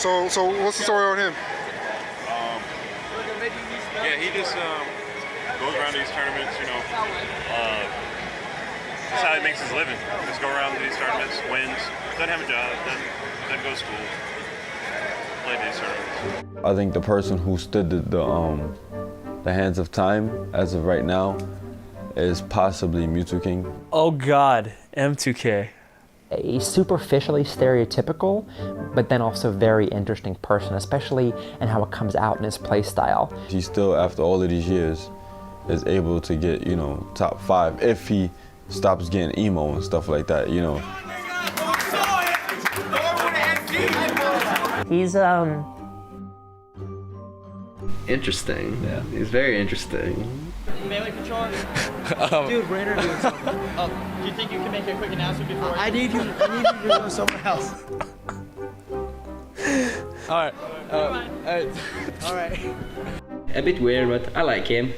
So what's the story on him? Yeah, he just goes around to these tournaments, you know. That's how he makes his living. Just go around to these tournaments, wins, doesn't have a job, doesn't go to school, play these tournaments. I think the person who stood the hands of time as of right now is possibly Mewtwo King. Oh God, M2K. A superficially stereotypical, but then also very interesting person, especially in how it comes out in his play style. He still, after all of these years, is able to get, you know, top 5 if he stops getting emo and stuff like that, you know. He's interesting. Yeah, he's very interesting. Melee controller? Dude, Rainer doing something. Do you think you can make a quick announcement before? I need you to go somewhere else. All right. A bit weird, but I like him.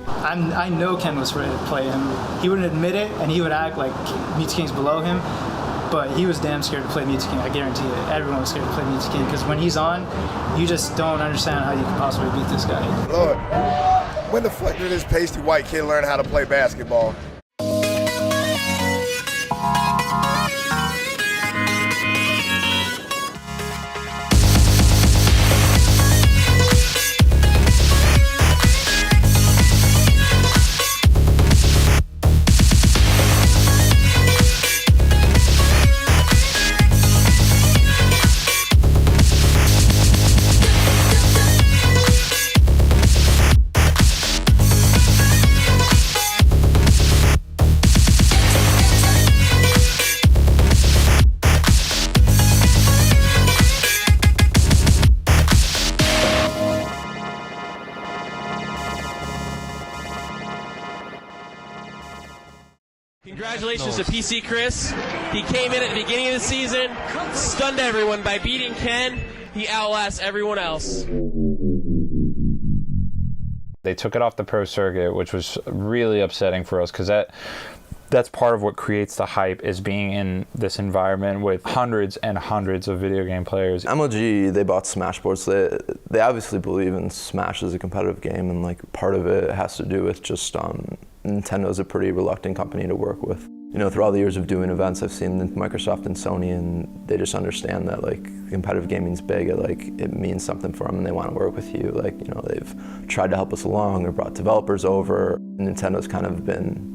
I know Ken was ready to play him. He wouldn't admit it, and he would act like Mewtwo King's below him. But he was damn scared to play Mewtwo King. I guarantee it. Everyone was scared to play Mewtwo King because when he's on, you just don't understand how you can possibly beat this guy. Lord, when the fuck did this pasty white kid learn how to play basketball? Congratulations to PC Chris. He came in at the beginning of the season, stunned everyone by beating Ken. He outlasts everyone else. They took it off the pro circuit, which was really upsetting for us because that's part of what creates the hype, is being in this environment with hundreds and hundreds of video game players. MLG, they bought Smashboards. They obviously believe in Smash as a competitive game, and like part of it has to do with just Nintendo's a pretty reluctant company to work with. You know, through all the years of doing events, I've seen Microsoft and Sony, and they just understand that like competitive gaming's big. It means something for them, and they want to work with you. Like, you know, they've tried to help us along or brought developers over. Nintendo's kind of been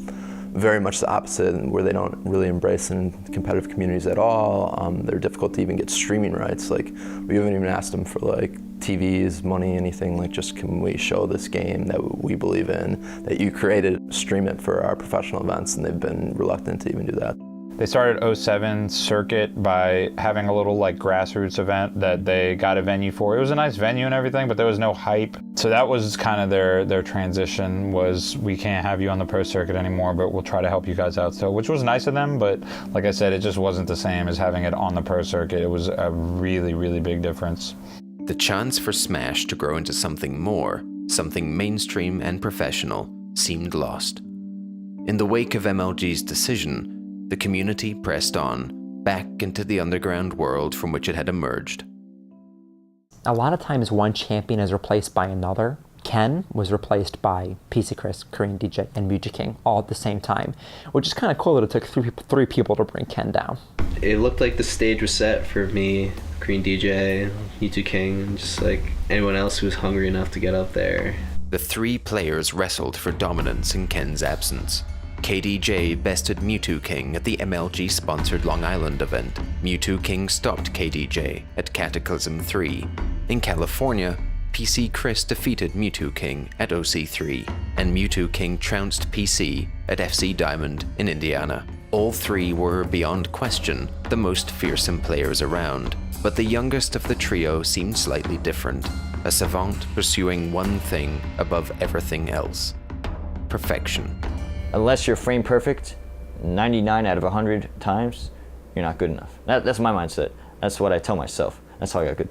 very much the opposite, where they don't really embrace in competitive communities at all. They're difficult to even get streaming rights. Like, we haven't even asked them for like TVs, money, anything. Like, just can we show this game that we believe in, that you created, stream it for our professional events, and they've been reluctant to even do that. They started 07 circuit by having a little like grassroots event that they got a venue for. It was a nice venue and everything, but there was no hype. So that was kind of their transition, was we can't have you on the pro circuit anymore, but we'll try to help you guys out. So, which was nice of them, but like I said, it just wasn't the same as having it on the pro circuit. It was a really, really big difference. The chance for Smash to grow into something more, something mainstream and professional, seemed lost. In the wake of MLG's decision, the community pressed on, back into the underground world from which it had emerged. A lot of times one champion is replaced by another. Ken was replaced by PC Chris, Korean DJ, and Mewtwo King all at the same time, which is kind of cool that it took three people to bring Ken down. It looked like the stage was set for me, Korean DJ, Mewtwo King, and just like anyone else who was hungry enough to get up there. The 3 players wrestled for dominance in Ken's absence. KDJ bested Mewtwo King at the MLG-sponsored Long Island event. Mewtwo King stopped KDJ at Cataclysm 3. In California, PC Chris defeated Mewtwo King at OC3, and Mewtwo King trounced PC at FC Diamond in Indiana. All 3 were, beyond question, the most fearsome players around, but the youngest of the trio seemed slightly different, a savant pursuing one thing above everything else: perfection. Unless you're frame perfect 99 out of 100 times, you're not good enough. That's my mindset. That's what I tell myself. That's how I got good.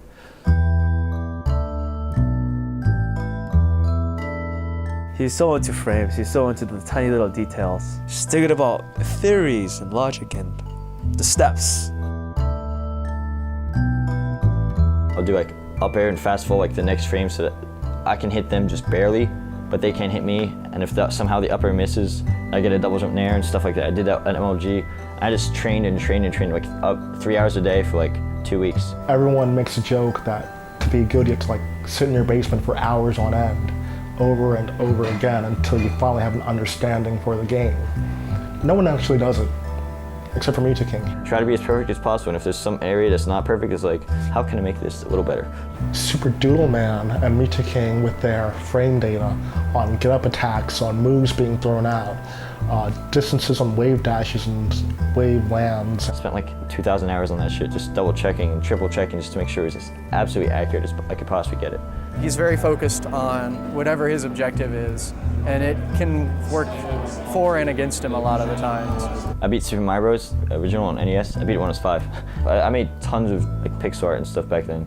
He's so into frames, he's so into the tiny little details. Just thinking about theories and logic and the steps. I'll do like up air and fast fall like the next frame so that I can hit them just barely, but they can't hit me. And if somehow the up air misses, I get a double jump nair and stuff like that. I did that at MLG. I just trained and trained and trained like up 3 hours a day for like 2 weeks. Everyone makes a joke that to be good, you have to like sit in your basement for hours on end, over and over again until you finally have an understanding for the game. No one actually does it, except for Mewtwo King. Try to be as perfect as possible, and if there's some area that's not perfect, it's like, how can I make this a little better? Super Doodle Man and Mewtwo King with their frame data on get-up attacks, on moves being thrown out, distances on wave dashes and wave lands. I spent like 2,000 hours on that shit, just double checking and triple checking just to make sure it's as absolutely accurate as I could possibly get it. He's very focused on whatever his objective is, and it can work for and against him a lot of the times. I beat Super Mario Bros. Original on NES. I beat it when I was 5. I made tons of like pixel art and stuff back then.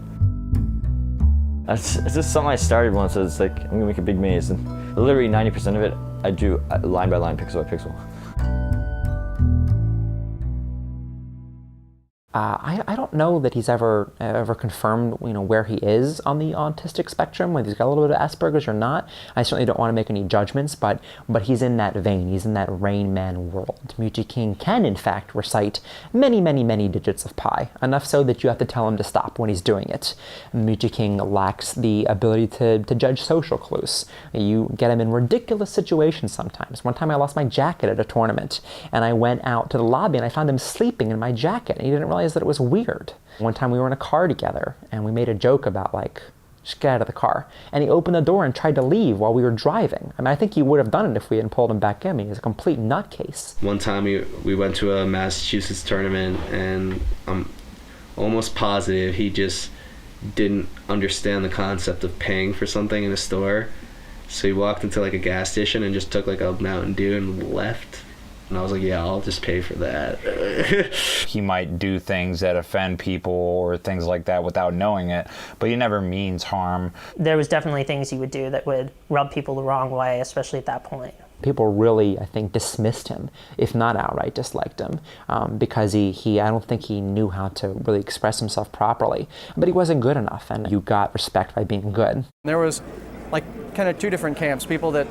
It's just something I started once, so it's like, I'm gonna make a big maze, and literally 90% of it, I drew line by line, pixel by pixel. I don't know that he's ever confirmed, where he is on the autistic spectrum, whether he's got a little bit of Asperger's or not. I certainly don't want to make any judgments, but he's in that vein. He's in that Rain Man world. Mewtwo King can, in fact, recite many, many, many digits of pi, enough so that you have to tell him to stop when he's doing it. Mewtwo King lacks the ability to judge social clues. You get him in ridiculous situations sometimes. One time I lost my jacket at a tournament, and I went out to the lobby and I found him sleeping in my jacket, and he didn't realize that it was weird. One time we were in a car together and we made a joke about like, just get out of the car. And he opened the door and tried to leave while we were driving. I mean, I think he would have done it if we hadn't pulled him back in. I mean, he's a complete nutcase. One time we went to a Massachusetts tournament, and I'm almost positive he just didn't understand the concept of paying for something in a store. So he walked into like a gas station and just took like a Mountain Dew and left. And I was like, yeah, I'll just pay for that. He might do things that offend people or things like that without knowing it, but he never means harm. There was definitely things he would do that would rub people the wrong way, especially at that point. People really, I think, dismissed him, if not outright disliked him, because I don't think he knew how to really express himself properly. But he wasn't good enough, and you got respect by being good. There was like kind of two different camps, people that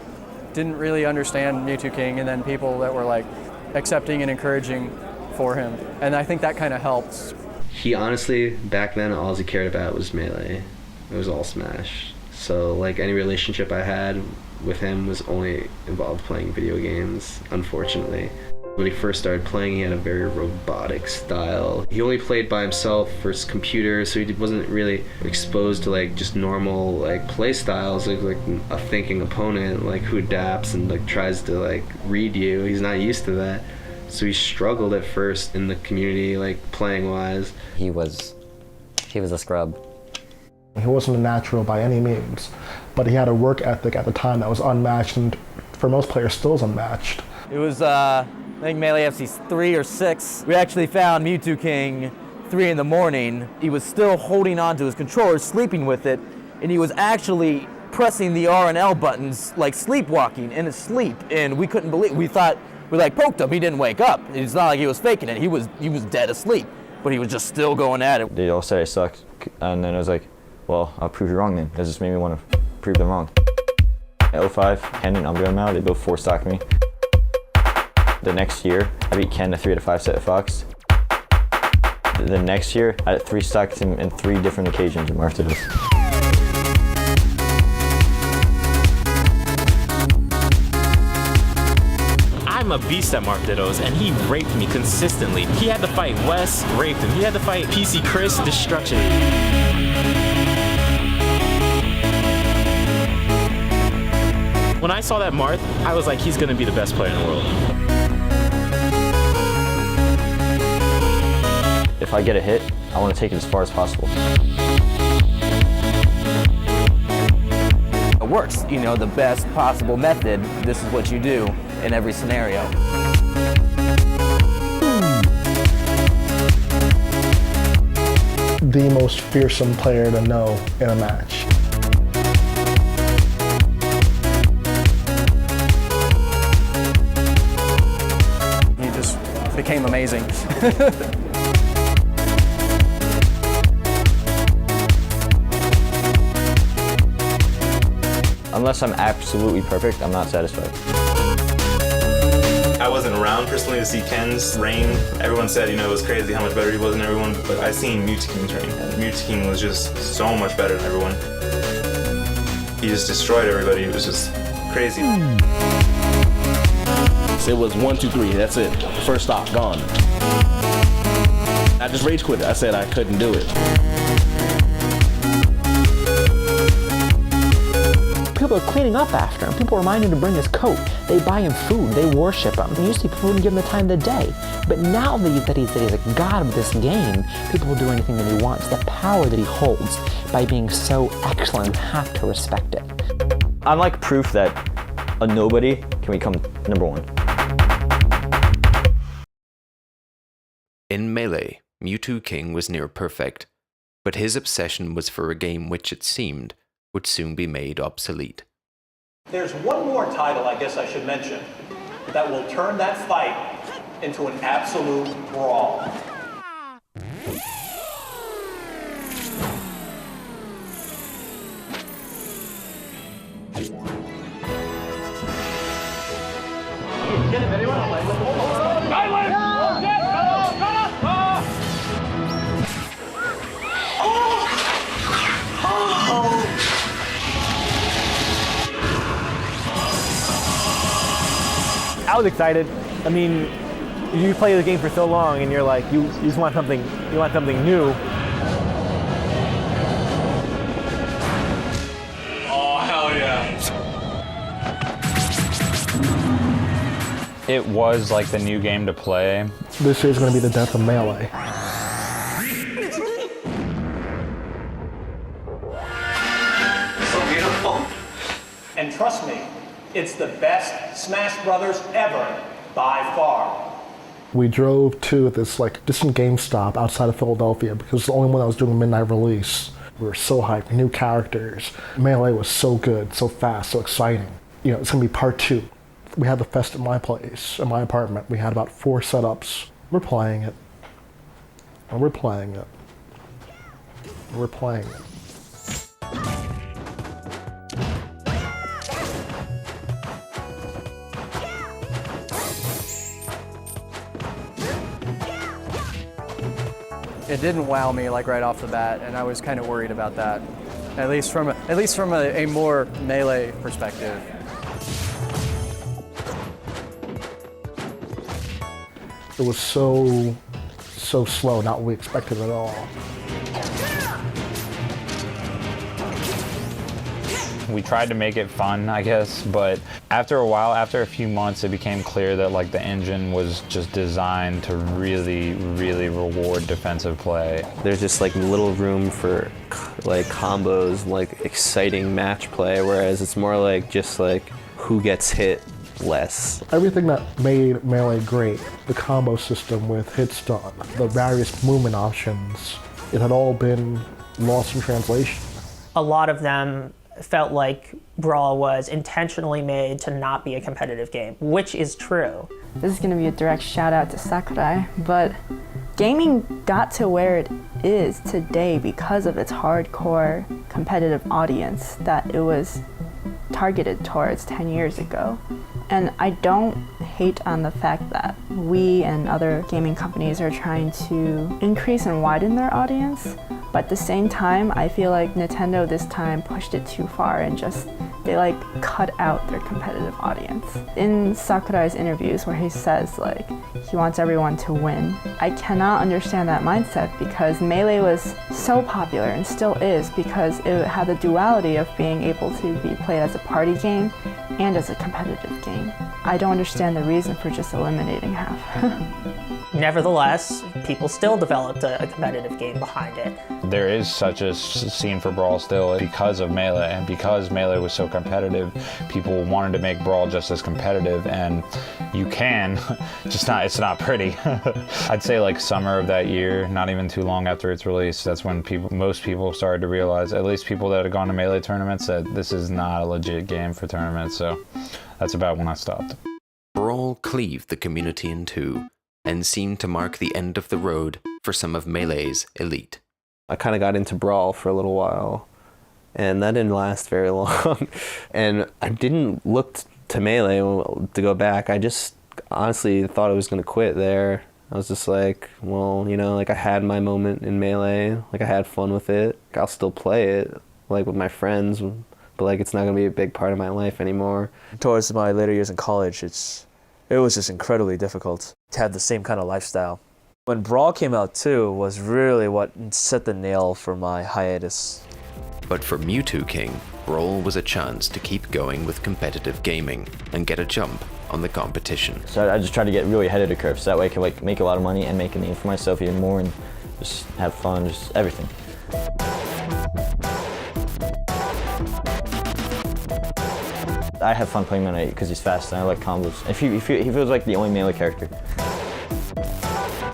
didn't really understand Mewtwo King, and then people that were like accepting and encouraging for him. And I think that kind of helped. He honestly, back then, all he cared about was Melee. It was all Smash. So like any relationship I had with him was only involved playing video games, unfortunately. When he first started playing, he had a very robotic style. He only played by himself for his computer, so he wasn't really exposed to like just normal like play styles, like a thinking opponent, like who adapts and like tries to like read you. He's not used to that. So he struggled at first in the community, like playing wise. He was a scrub. He wasn't a natural by any means, but he had a work ethic at the time that was unmatched, and for most players still is unmatched. It was I think Melee FC's 3 or 6. We actually found Mewtwo King 3 in the morning. He was still holding on to his controller, sleeping with it, and he was actually pressing the R and L buttons like sleepwalking in his sleep. And we couldn't believe. We like poked him. He didn't wake up. It's not like he was faking it. He was dead asleep, but he was just still going at it. They all said I sucked, and then I was like, well, I'll prove you wrong then. That just made me want to prove them wrong. At 05, Ken and Umbreon, they both 4-stocked me. The next year, I beat Ken to 3 out of 5 set of Fox. The next year, I 3-stocked him in 3 different occasions in Martyrs. I'm a beast at Martitos, and he raped me consistently. He had to fight Wes, raped him. He had to fight PC Chris, destruction. When I saw that Marth, I was like, he's gonna be the best player in the world. If I get a hit, I want to take it as far as possible. It works, the best possible method. This is what you do in every scenario. The most fearsome player to know in a match. He just became amazing. Unless I'm absolutely perfect, I'm not satisfied. I wasn't around personally to see Ken's reign. Everyone said, it was crazy how much better he was than everyone, but I seen Mewtwo King's reign, and Mewtwo King was just so much better than everyone. He just destroyed everybody. It was just crazy. It was 1, 2, 3. That's it. First stop, gone. I just rage quit it. I said I couldn't do it. People are cleaning up after him. People remind him to bring his coat. They buy him food. They worship him. Usually people wouldn't give him the time of the day. But now that he's a god of this game, people will do anything that he wants. The power that he holds by being so excellent, you have to respect it. I'm like proof that a nobody can become number 1. In Melee, Mewtwo King was near perfect, but his obsession was for a game which it seemed would soon be made obsolete. There's one more title I guess I should mention that will turn that fight into an absolute brawl. I was excited. I mean, you play the game for so long and you're like, you just want something new. Oh, hell yeah. It was like the new game to play. This is going to be the death of Melee. So beautiful. And trust me, it's the best Smash Brothers ever, by far. We drove to this distant GameStop outside of Philadelphia because it's the only one that was doing a midnight release. We were so hyped, new characters. Melee was so good, so fast, so exciting. It's gonna be part 2. We had the fest at my place, in my apartment. We had about 4 setups. We're playing it. And we're playing it. We're playing it. It didn't wow me right off the bat, and I was kind of worried about that. At least from a more Melee perspective. It was so slow, not what we expected at all. We tried to make it fun, I guess, but after a while, after a few months, it became clear that the engine was just designed to really, really reward defensive play. There's just little room for combos, exciting match play, whereas it's more just who gets hit less. Everything that made Melee great, the combo system with hit stun, the various movement options, it had all been lost in translation. A lot of them felt like Brawl was intentionally made to not be a competitive game, which is true. This is going to be a direct shout out to Sakurai, but gaming got to where it is today because of its hardcore competitive audience that it was targeted towards 10 years ago. And I don't hate on the fact that we and other gaming companies are trying to increase and widen their audience, but at the same time, I feel like Nintendo this time pushed it too far and they cut out their competitive audience. In Sakurai's interviews where he says he wants everyone to win, I cannot understand that mindset because Melee was so popular and still is because it had the duality of being able to be played as a party game and as a competitive game. I don't understand the reason for just eliminating half. Nevertheless, people still developed a competitive game behind it. There is such a scene for Brawl still because of Melee, and because Melee was so competitive, people wanted to make Brawl just as competitive, and you can, it's not pretty. I'd say summer of that year, not even too long after its release, that's when most people started to realize, at least people that had gone to Melee tournaments, that this is not a legit game for tournaments, so that's about when I stopped. Brawl cleaved the community in two, and seemed to mark the end of the road for some of Melee's elite. I kind of got into Brawl for a little while, and that didn't last very long. And I didn't look to Melee to go back. I just honestly thought I was going to quit there. I was just like, well, you know, like I had my moment in Melee, like I had fun with it. I'll still play it, like with my friends, but like it's not going to be a big part of my life anymore. Towards my later years in college, it was just incredibly difficult to have the same kind of lifestyle. When Brawl came out too was really what set the nail for my hiatus. But for Mewtwo King, Brawl was a chance to keep going with competitive gaming and get a jump on the competition. So I just tried to get really ahead of the curve, so that way I could like make a lot of money and make a name for myself even more and just have fun, just everything. I have fun playing Melee because he's fast and I like combos. He feels like the only Melee character.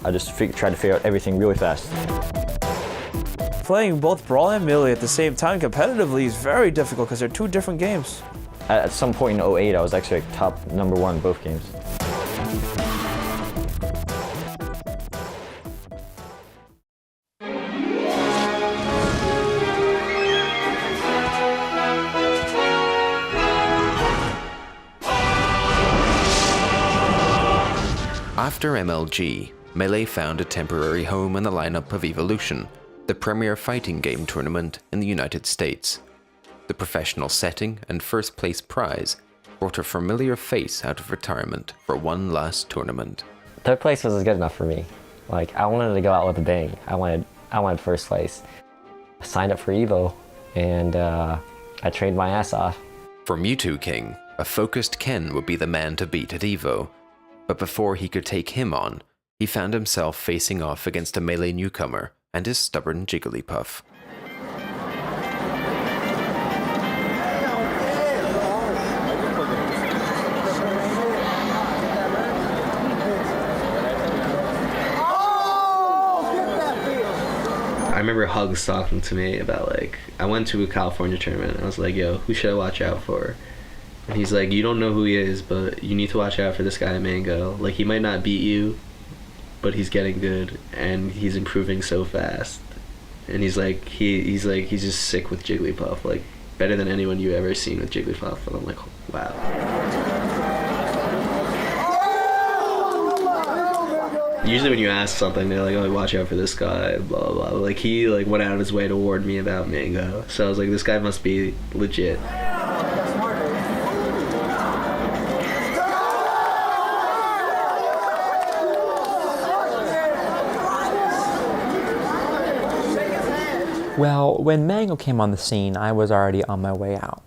I just tried to figure out everything really fast. Playing both Brawl and Melee at the same time competitively is very difficult because they're two different games. At some point in 08, I was actually like top #1 in both games. After MLG, Melee found a temporary home in the lineup of Evolution, the premier fighting game tournament in the United States. The professional setting and first place prize brought a familiar face out of retirement for one last tournament. Third place was good enough for me. Like, I wanted to go out with a bang. I wanted first place. I signed up for Evo, and I trained my ass off. For Mewtwo King, a focused Ken would be the man to beat at Evo. But before he could take him on, he found himself facing off against a Melee newcomer and his stubborn Jigglypuff. I remember Hugs talking to me about, like, I went to a California tournament and I was like, yo, who should I watch out for? And he's like, you don't know who he is, but you need to watch out for this guy, Mango. Like, he might not beat you, but he's getting good and he's improving so fast. And he's like, he's just sick with Jigglypuff, like better than anyone you've ever seen with Jigglypuff. And I'm like, wow. Usually when you ask something, they're like, oh, watch out for this guy, blah, blah, blah. Like, he like went out of his way to warn me about Mango. So I was like, this guy must be legit. Well, when Mango came on the scene, I was already on my way out.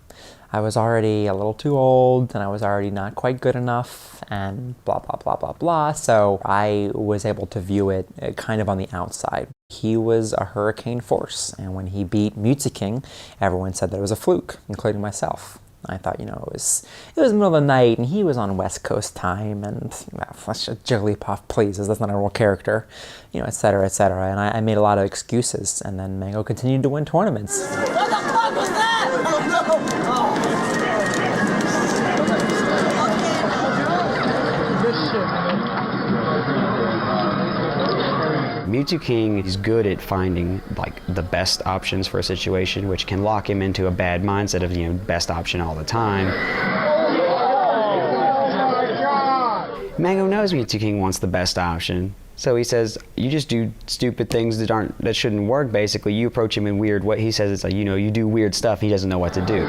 I was already a little too old, and I was already not quite good enough, and blah, blah, blah, blah, blah. So I was able to view it kind of on the outside. He was a hurricane force, and when he beat Mewtwo King, everyone said that it was a fluke, including myself. I thought, you know, it was the middle of the night, and he was on West Coast time, and Jigglypuff, please, that's not a real character, you know, et cetera, and I made a lot of excuses, and then Mango continued to win tournaments. What the fuck was that? Oh no! Mewtwo King is good at finding like the best options for a situation, which can lock him into a bad mindset of, you know, best option all the time. Mango knows Mewtwo King wants the best option, so he says, you just do stupid things that shouldn't work. Basically, you approach him in weird way. He says it's like, you know, you do weird stuff. He doesn't know what to do.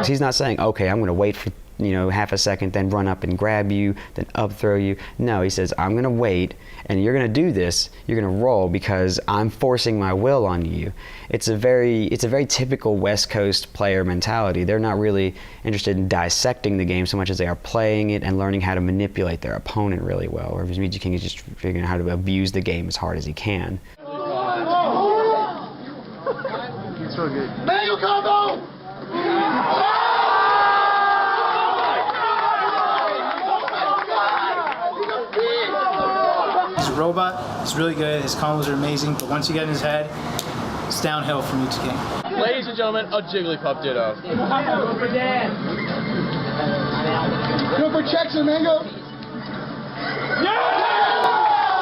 He's not saying, okay, I'm going to wait for, you know, half a second, then run up and grab you, then up throw you. No, he says, I'm going to wait, and you're going to do this. You're going to roll because I'm forcing my will on you. It's a very typical West Coast player mentality. They're not really interested in dissecting the game so much as they are playing it and learning how to manipulate their opponent really well. Whereas Mewtwo King is just figuring out how to abuse the game as hard as he can. It's so good. Mango combo! He's a robot, he's really good, his combos are amazing, but once you get in his head, it's downhill for Mewtwo King. Ladies and gentlemen, a Jigglypuff Ditto. Go for Dan. Go for checks and Mango. Yeah!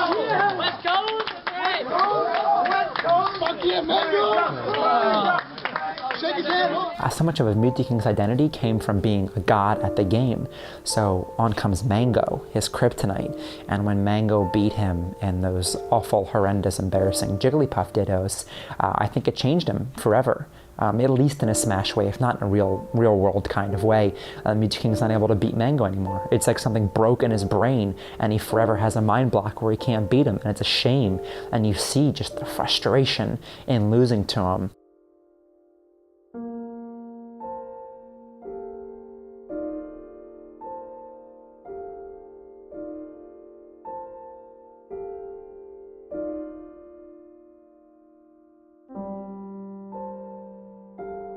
So much of Mewtwo King's identity came from being a god at the game. So on comes Mango, his kryptonite, and when Mango beat him in those awful, horrendous, embarrassing Jigglypuff dittos, I think it changed him forever. At least in a Smash way, if not in a real world kind of way. Mewtwo King's not able to beat Mango anymore. It's like something broke in his brain, and he forever has a mind block where he can't beat him, and it's a shame. And you see just the frustration in losing to him.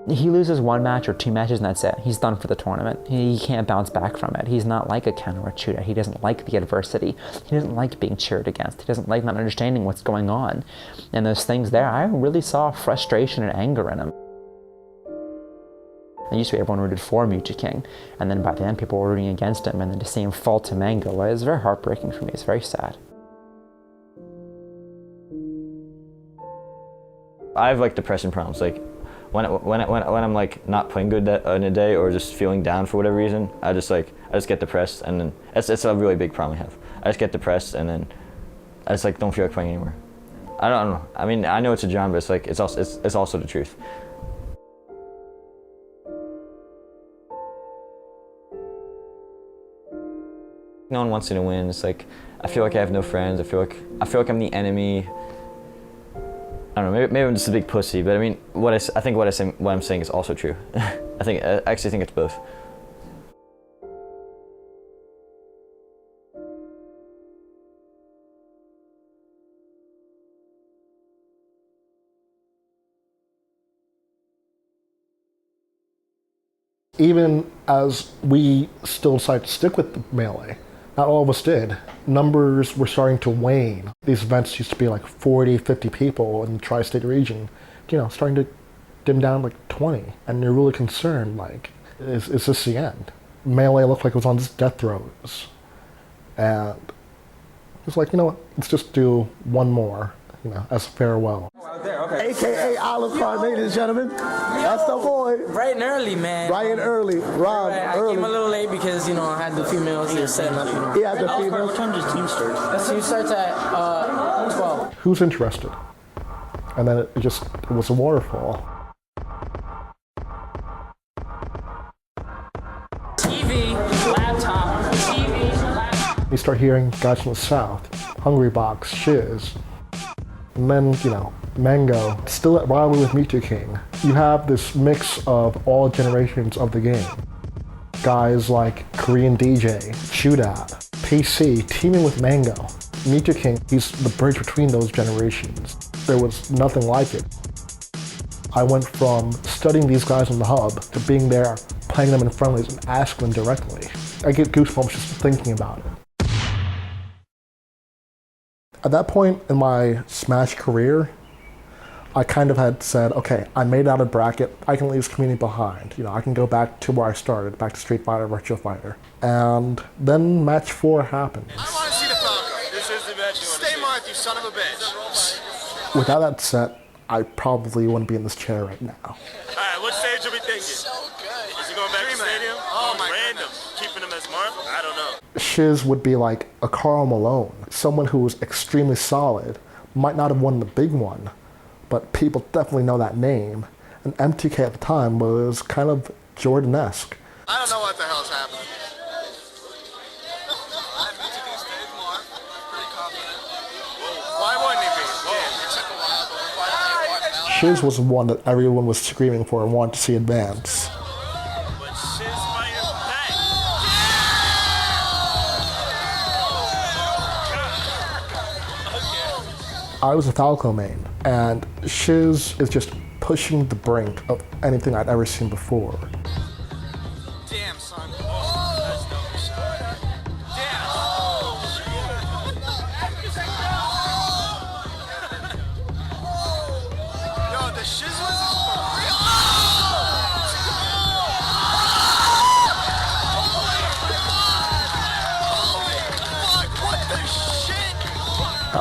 He loses one match or two matches and that's it. He's done for the tournament. He can't bounce back from it. He's not like a Ken or a Chuda. He doesn't like the adversity. He doesn't like being cheered against. He doesn't like not understanding what's going on. And those things there, I really saw frustration and anger in him. It used to be everyone rooted for Mewtwo King, and then by the end people were rooting against him, and then to see him fall to Mango was very heartbreaking for me. It's very sad. I have like depression problems. Like when I'm like not playing good in a day or just feeling down for whatever reason, I just get depressed, and then it's a really big problem I have. I just get depressed and then I just like don't feel like playing anymore. I don't know. I mean, I know it's a genre, but it's like it's also the truth. No one wants me to win. It's like I feel like I have no friends. I feel like I'm the enemy. I don't know. Maybe I'm just a big pussy, but I mean, what I'm saying is also true. I actually think it's both. Even as we still decided to stick with the Melee, not all of us did. Numbers were starting to wane. These events used to be like 40, 50 people in the tri-state region, starting to dim down like 20. And you're really concerned, like, is this the end? Melee looked like it was on its death throes. And it's like, let's just do one more, as a farewell. AKA Olive Card, ladies and gentlemen. That's the boy. Bright and early, man. Bright and early. Rob, I came a little late because, I had the females here setting up. He had the females. What time does team start? The team starts at 12. Who's interested? And then it was a waterfall. TV, laptop. You start hearing guys from the south, Hungry Box, Shiz, and then, Mango, still at rivalry with Mewtwo King. You have this mix of all generations of the game. Guys like Korean DJ, Shootout, PC teaming with Mango. Mewtwo King, he's the bridge between those generations. There was nothing like it. I went from studying these guys on the hub to being there, playing them in friendlies and asking them directly. I get goosebumps just thinking about it. At that point in my Smash career, I kind of had said, okay, I made out a bracket, I can leave this community behind. I can go back to where I started, back to Street Fighter, Virtua Fighter. And then match 4 happened. I want to see the Falco. This is the match you want to see. Stay marked, you son of a bitch. Without that set, I probably wouldn't be in this chair right now. All right, what stage are we thinking? So good. Is he going back to the stadium? Oh, my random. Keeping him as Mark? I don't know. Shiz would be like a Karl Malone, someone who was extremely solid, might not have won the big one, but people definitely know that name. And MTK at the time was kind of Jordan-esque. I don't know what the hell's happening. Why wouldn't he be? Shiz was the one that everyone was screaming for and wanted to see advance. I was a Falco main, and Shiz is just pushing the brink of anything I'd ever seen before. Damn, son. Oh, that's no shot. Damn. Yo, the Shiz was for real.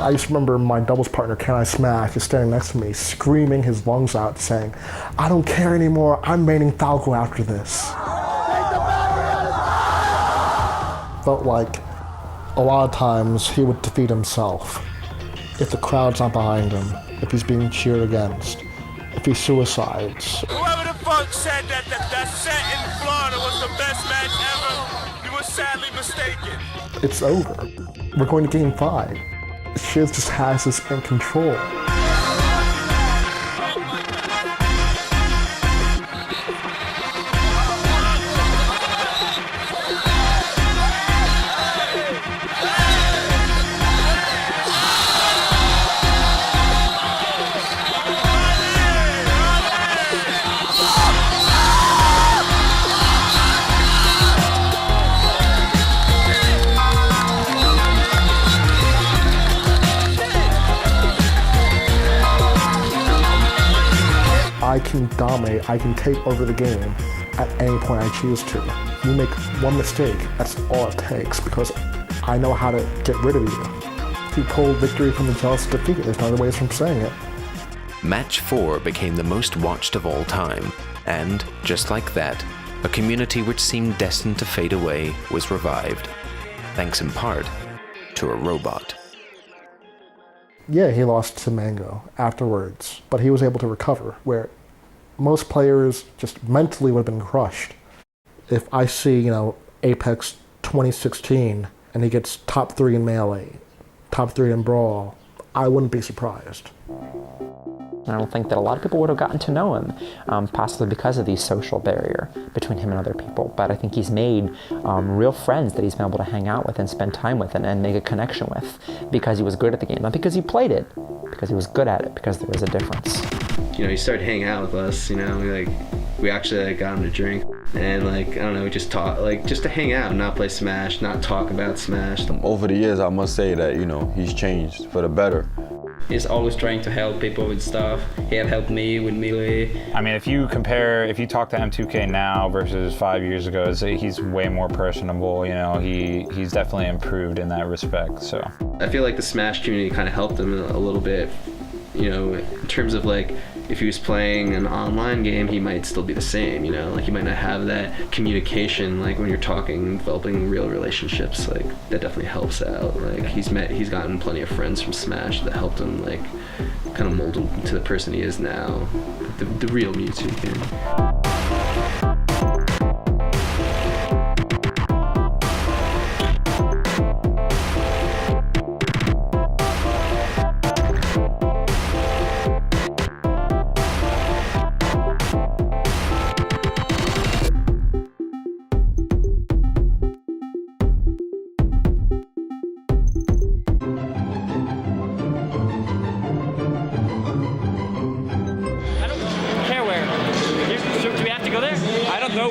I just remember my doubles partner, Can I Smash, is standing next to me, screaming his lungs out, saying, "I don't care anymore, I'm maining Falco after this." Felt like a lot of times he would defeat himself. If the crowd's not behind him, if he's being cheered against, if he suicides. Whoever the fuck said that Ascent in Florida was the best match ever, you were sadly mistaken. It's over. We're going to Game 5. Shiz just has this in control. I can dominate, I can take over the game at any point I choose to. You make one mistake, that's all it takes, because I know how to get rid of you. If you pull victory from the jealous defeat, there's no other ways from saying it. Match 4 became the most watched of all time, and, just like that, a community which seemed destined to fade away was revived, thanks in part to a robot. Yeah, he lost to Mango afterwards, but he was able to recover, where most players just mentally would have been crushed. If I see, Apex 2016, and he gets top 3 in Melee, top 3 in Brawl, I wouldn't be surprised. I don't think that a lot of people would have gotten to know him, possibly because of the social barrier between him and other people. But I think he's made real friends that he's been able to hang out with and spend time with and make a connection with because he was good at the game. Not because he played it, because he was good at it, because there was a difference. He started hanging out with us, we actually got him to drink. And I don't know, just talk, just to hang out and not play Smash, not talk about Smash. Over the years, I must say that, he's changed for the better. He's always trying to help people with stuff. He have helped me with Melee. I mean, if you talk to M2K now versus 5 years ago, he's way more personable, he's definitely improved in that respect, so. I feel like the Smash community kind of helped him a little bit, in terms of if he was playing an online game, he might still be the same, he might not have that communication, when you're talking, developing real relationships, that definitely helps out. He's gotten plenty of friends from Smash that helped him, kind of mold him to the person he is now, the real Mewtwo King.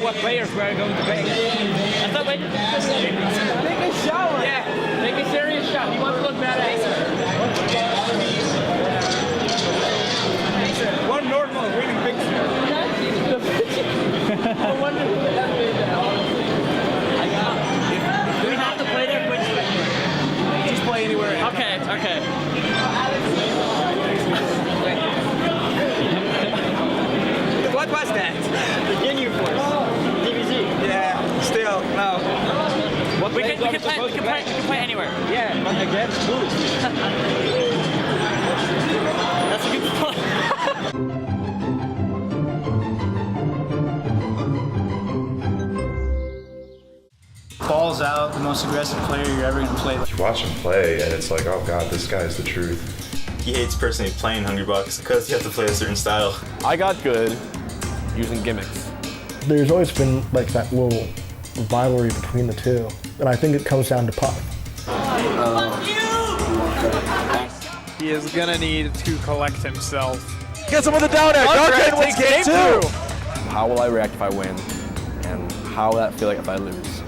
What players we're going to pick. I thought take a shower. Yeah, take a serious shot. You want to look bad at one normal winning picture. I wonder who that made that. Do we have to play there? Which? Just play anywhere. Okay. What was that? The Ginyu Force. Yeah, still, no. What we can play anywhere. Yeah, but against Boost. That's a good point. Balls out, the most aggressive player you're ever going to play. You watch him play, and it's like, oh god, this guy's the truth. He hates personally playing Hungry Bucks because you have to play a certain style. I got good using gimmicks. There's always been that little rivalry between the two, and I think it comes down to Puff. He is gonna need to collect himself. Get some of the down air. Dark takes game 2. How will I react if I win, and how will that feel like if I lose?